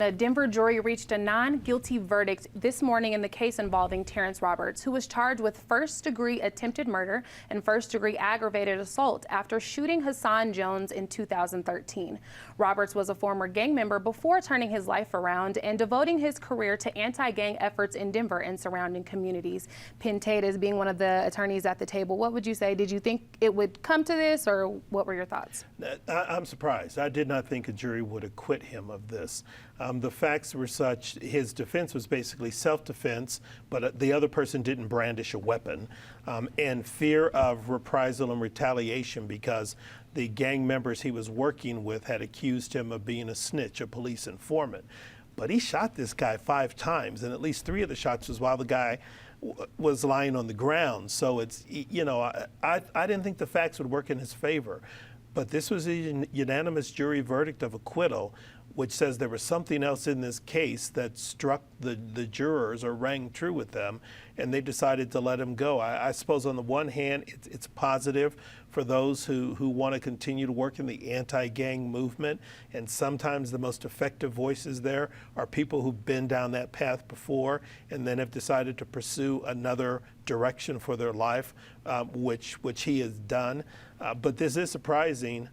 A Denver jury reached a non-guilty verdict this morning in the case involving Terrance Roberts, who was charged with first-degree attempted murder and first-degree aggravated assault after shooting Hassan Jones in 2013. Roberts was a former gang member before turning his life around and devoting his career to anti-gang efforts in Denver and surrounding communities. Penn Tate, as being one of the attorneys at the table, what would you say? Did you think it would come to this, or what were your thoughts? I'm surprised. I did not think a jury would acquit him of this. The facts were such, his defense was basically self-defense, but the other person didn't brandish a weapon, and fear of reprisal and retaliation because the gang members he was working with had accused him of being a snitch, a police informant. But he shot this guy 5 times, and at least 3 of the shots was while the guy was lying on the ground. So it's, you know, I didn't think the facts would work in his favor. But this was a unanimous jury verdict of acquittal, which says there was something else in this case that struck the jurors or rang true with them, and they decided to let him go. I suppose on the one hand, it's positive for those who want to continue to work in the anti-gang movement, and sometimes the most effective voices there are people who've been down that path before and then have decided to pursue another direction for their life, which he has done. But this is surprising.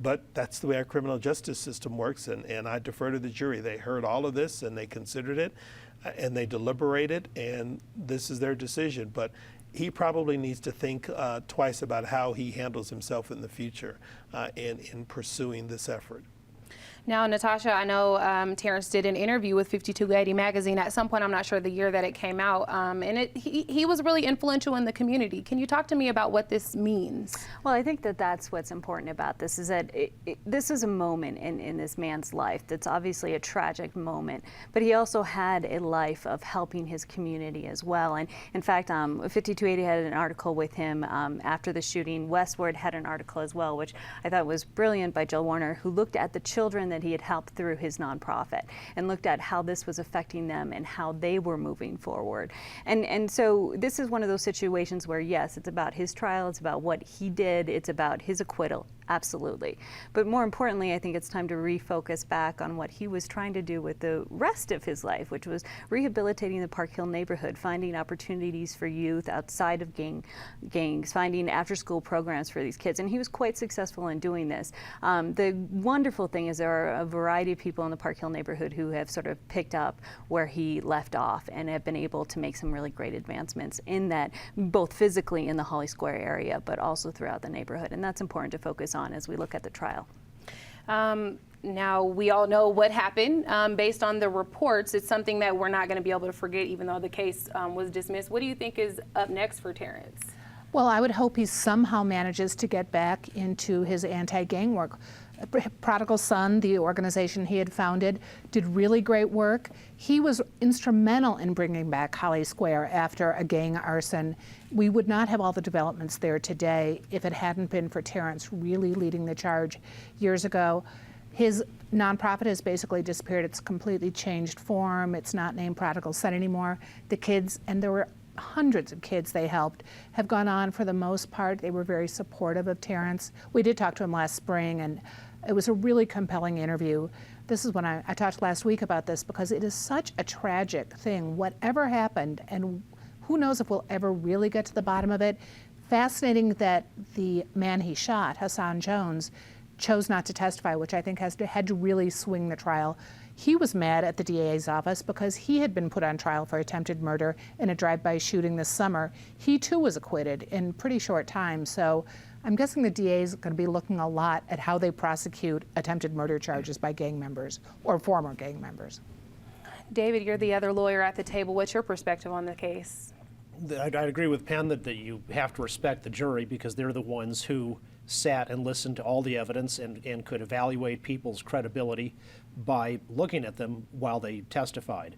But that's the way our criminal justice system works, and I defer to the jury. They heard all of this, and they considered it, and they deliberated, and this is their decision. But he probably needs to think twice about how he handles himself in the future in pursuing this effort. Now, Natasha, I know Terrance did an interview with 5280 magazine at some point. I'm not sure the year that it came out, and he was really influential in the community. Can you talk to me about what this means? Well, I think that that's what's important about this, is that this is a moment in this man's life that's obviously a tragic moment, but he also had a life of helping his community as well. And in fact, 5280 had an article with him after the shooting. Westward had an article as well, which I thought was brilliant, by Jill Warner, who looked at the children that he had helped through his nonprofit and looked at how this was affecting them and how they were moving forward. And so this is one of those situations where, yes, it's about his trial, it's about what he did, it's about his acquittal. Absolutely. But more importantly, I think it's time to refocus back on what he was trying to do with the rest of his life, which was rehabilitating the Park Hill neighborhood, finding opportunities for youth outside of gangs, finding after-school programs for these kids. And he was quite successful in doing this. The wonderful thing is there are a variety of people in the Park Hill neighborhood who have sort of picked up where he left off and have been able to make some really great advancements in that, both physically in the Holly Square area, but also throughout the neighborhood. And that's important to focus on as we look at the trial. Now, we all know what happened. Based on the reports, it's something that we're not going to be able to forget, even though the case was dismissed. What do you think is up next for Terrance? Well, I would hope he somehow manages to get back into his anti-gang work. Prodigal Son, the organization he had founded, did really great work. He was instrumental in bringing back Holly Square after a gang arson. We would not have all the developments there today if it hadn't been for Terrance really leading the charge years ago. His nonprofit has basically disappeared. It's completely changed form. It's not named Prodigal Son anymore. The kids, and there were hundreds of kids they helped, have gone on for the most part. They were very supportive of Terrance. We did talk to him last spring, and it was a really compelling interview. This is when I talked last week about this, because it is such a tragic thing. Whatever happened, and who knows if we'll ever really get to the bottom of it. Fascinating that the man he shot, Hassan Jones, chose not to testify, which I think had to really swing the trial. He was mad at the DA's office because he had been put on trial for attempted murder in a drive-by shooting this summer. He too was acquitted in pretty short time. So I'm guessing the DA is going to be looking a lot at how they prosecute attempted murder charges by gang members or former gang members. David, you're the other lawyer at the table. What's your perspective on the case? I agree with Penn that you have to respect the jury, because they're the ones who sat and listened to all the evidence and could evaluate people's credibility by looking at them while they testified.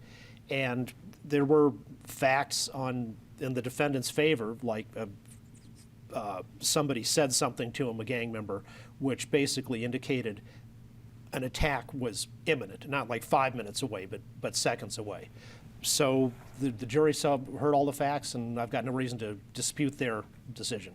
And there were facts in the defendant's favor, like somebody said something to him, a gang member, which basically indicated an attack was imminent, not like 5 minutes away, but seconds away. So the jury heard all the facts, and I've got no reason to dispute their decision.